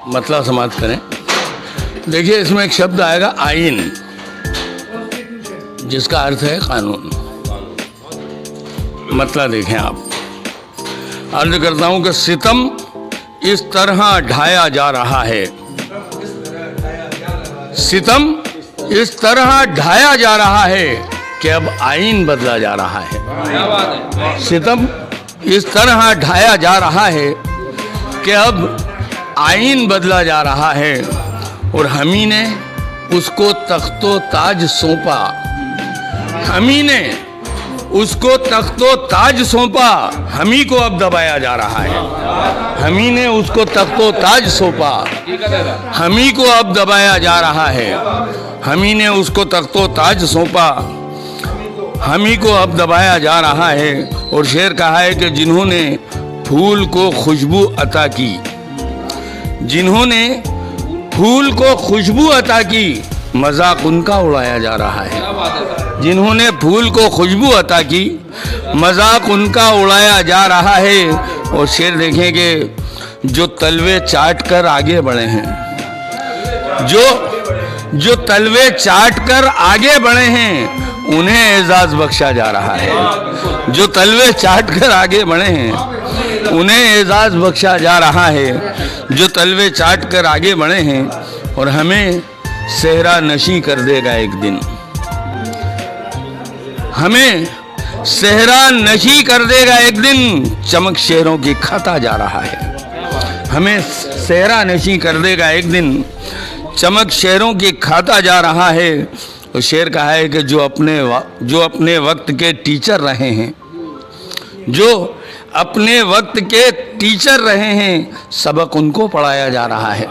मतलब समाप्त करें। देखिए, इसमें एक शब्द आएगा आइन, जिसका अर्थ है कानून। मतलब देखें आप, अर्ज करता हूं कि सितम इस तरह ढाया जा रहा है, सितम इस तरह ढाया जा रहा है कि अब आइन बदला जा रहा है। सितम इस तरह ढाया जा रहा है कि अब आइन बदला जा रहा है, और हमी ने उसको तख्तो ताज सौंपा, हमी ने उसको तख्तो ताज सौंपा, हमी को अब दबाया जा रहा है। हमी ने उसको तख्तो ताज सौंपा, हमी को अब दबाया जा रहा है। हमी ने उसको तख्तो ताज सौंपा, हमी को अब दबाया जा रहा है। और शेर कहा है कि जिन्होंने फूल को खुशबू अता की, जिन्होंने फूल को खुशबू अता की, मजाक उनका उड़ाया जा रहा है। जिन्होंने फूल को खुशबू अता की, मजाक उनका उड़ाया जा रहा है। और शेर देखेंगे, जो तलवे चाट कर आगे बढ़े हैं, जो तलवे चाट कर आगे बढ़े हैं, उन्हें एजाज बख्शा जा रहा है। जो तलवे चाट कर आगे बढ़े हैं, उन्हें एजाज बख्शा जा रहा है। जो तलवे चाट कर आगे बढ़े हैं, और हमें सेहरा नशी कर देगा एक दिन, हमें सेहरा नशी कर देगा एक दिन, चमक शेरों की खाता जा रहा है। हमें सेहरा नशी कर देगा एक दिन, चमक शेरों की खाता जा रहा है। और शेर कहा है कि जो अपने वक्त के टीचर रहे हैं, जो अपने वक्त के टीचर रहे हैं, सबक उनको पढ़ाया जा रहा है।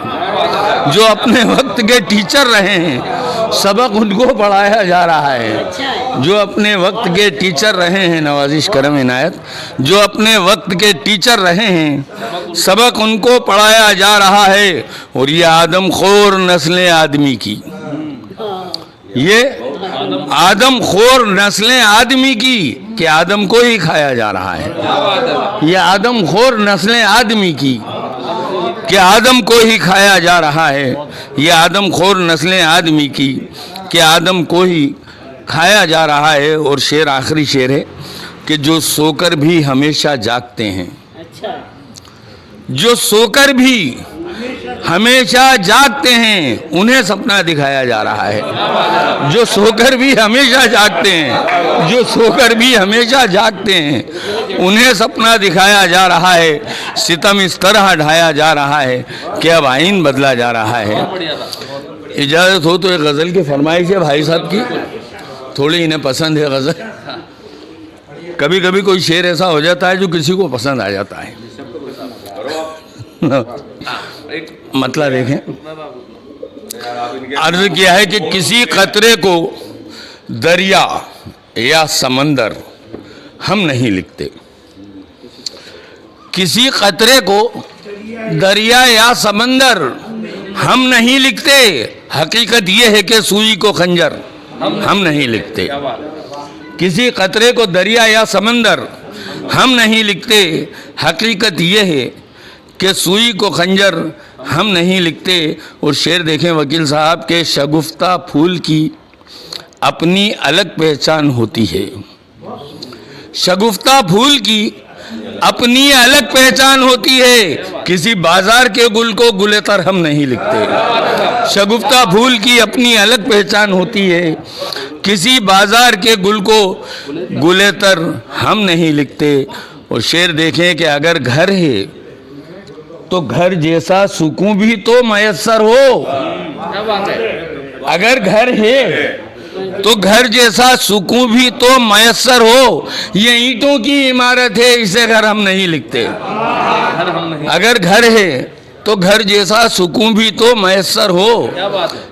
जो अपने वक्त के टीचर रहे हैं, सबक उनको पढ़ाया जा रहा है। जो अपने वक्त के टीचर रहे हैं, नवाजिश करम इनायत, जो अपने वक्त के टीचर रहे हैं, सबक उनको पढ़ाया जा रहा है। और ये आदमखोर नस्लें आदमी की, ये आदमखोर नस्लें आदमी की, कि आदम को ही खाया जा रहा है। ये आदमखोर नस्लें आदमी की, कि आदम को ही खाया जा रहा है। ये आदमखोर नस्लें आदमी की, कि आदम को ही खाया जा रहा है। और शेर, आखिरी शेर है कि जो सोकर भी हमेशा जागते हैं, जो सोकर भी हमेशा जागते हैं, उन्हें सपना दिखाया जा रहा है। जो सोकर भी हमेशा जागते हैं, जो सोकर भी हमेशा जागते हैं, उन्हें सपना दिखाया जा रहा है। सितम इस तरह ढाया जा रहा है कि अब आइन बदला जा रहा है। इजाज़त हो तो एक गज़ल की फरमाइश है भाई साहब की, थोड़ी इन्हें पसंद है गज़ल। कभी कभी कोई शेर ऐसा हो जाता है जो किसी को पसंद आ जाता है। मतलब देखें, अर्ज किया है कि किसी कतरे को दरिया या समंदर हम नहीं लिखते, किसी कतरे को दरिया या समंदर हम नहीं लिखते। हकीकत ये है कि सुई को खंजर हम नहीं लिखते। किसी कतरे को दरिया या समंदर हम नहीं लिखते। हकीकत ये है कि सुई को खंजर हम नहीं लिखते। और शेर देखें वकील साहब के, शगुफ्ता फूल की अपनी अलग पहचान होती है। शगुफ्ता फूल की अपनी अलग पहचान होती है। किसी बाजार के गुल को गुलेतर हम नहीं लिखते। शगुफ्ता फूल की अपनी अलग पहचान होती है। किसी बाजार के गुल को गुलेतर हम नहीं लिखते। और शेर देखें कि अगर घर है तो घर जैसा सुकून भी तो मयस्सर हो। अगर घर है तो घर जैसा सुकून भी तो मयस्सर हो। ये ईंटों की इमारत है, इसे घर हम नहीं लिखते। अगर घर है तो घर जैसा सुकून भी तो मयस्सर हो।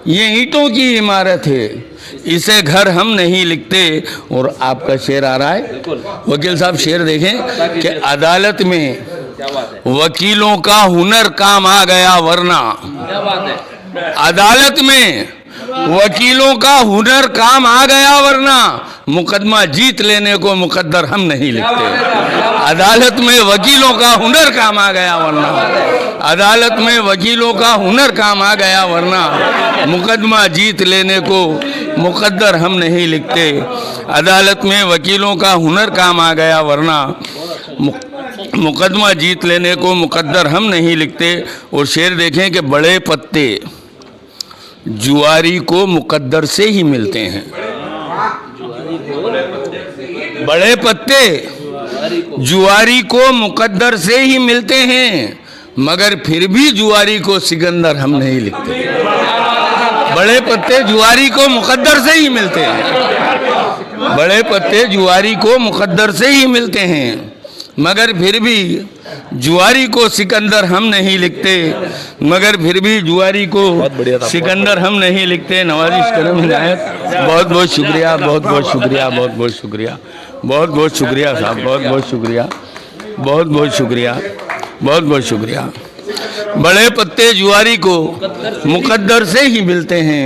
ये ईंटों की इमारत है, इसे घर हम नहीं लिखते। और आपका शेर आ रहा है वकील साहब, शेर देखें कि अदालत में वकीलों का हुनर काम आ गया, वरना अदालत में वकीलों का हुनर काम आ गया, वरना मुकदमा जीत लेने को मुकद्दर हम नहीं लिखते। अदालत में वकीलों का हुनर काम आ गया, वरना अदालत में वकीलों का हुनर काम आ गया, वरना मुकदमा जीत लेने को मुकद्दर हम नहीं लिखते। अदालत में वकीलों का हुनर काम आ गया, वरना मुकदमा जीत लेने को मुकद्दर हम नहीं लिखते। और शेर देखें कि बड़े पत्ते जुआरी को मुकद्दर से ही मिलते हैं। बड़े पत्ते जुआरी को मुकद्दर से ही मिलते हैं, मगर फिर भी जुआरी को सिकंदर हम नहीं लिखते। बड़े पत्ते जुआरी को मुकद्दर से ही मिलते हैं, बड़े पत्ते जुआरी को मुकद्दर से ही मिलते हैं, मगर फिर भी जुआरी को सिकंदर हम नहीं लिखते, मगर फिर भी जुआरी को सिकंदर हम नहीं लिखते। नवाजिश करम हिदायत, बहुत बहुत शुक्रिया, बहुत बहुत शुक्रिया, बहुत बहुत शुक्रिया, बहुत बहुत शुक्रिया साहब, बहुत बहुत शुक्रिया, बहुत बहुत शुक्रिया, बहुत बहुत शुक्रिया। बड़े पत्ते जुआरी को मुकद्दर से ही मिलते हैं,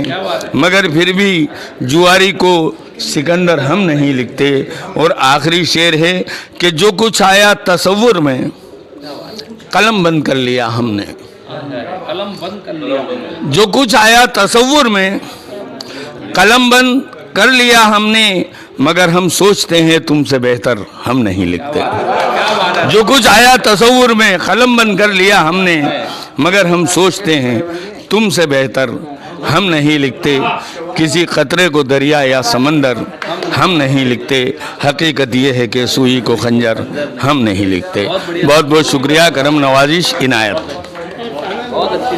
मगर फिर भी जुआरी को सिकंदर हम नहीं लिखते। और आखिरी शेर है कि जो कुछ आया तसव्वुर में कलम बंद कर लिया हमने, कलम बंद कर लिया। जो कुछ आया तसव्वुर में कलम बंद कर लिया हमने, मगर हम सोचते हैं तुमसे बेहतर हम नहीं लिखते। जो कुछ आया तसव्वुर में कलम बंद कर लिया हमने, मगर हम सोचते हैं तुमसे बेहतर हम नहीं लिखते। किसी खतरे को दरिया या समंदर हम नहीं लिखते। हकीकत ये है कि सुई को खंजर हम नहीं लिखते। बहुत बहुत शुक्रिया, करम नवाजिश, इनायत। बहुत अच्छी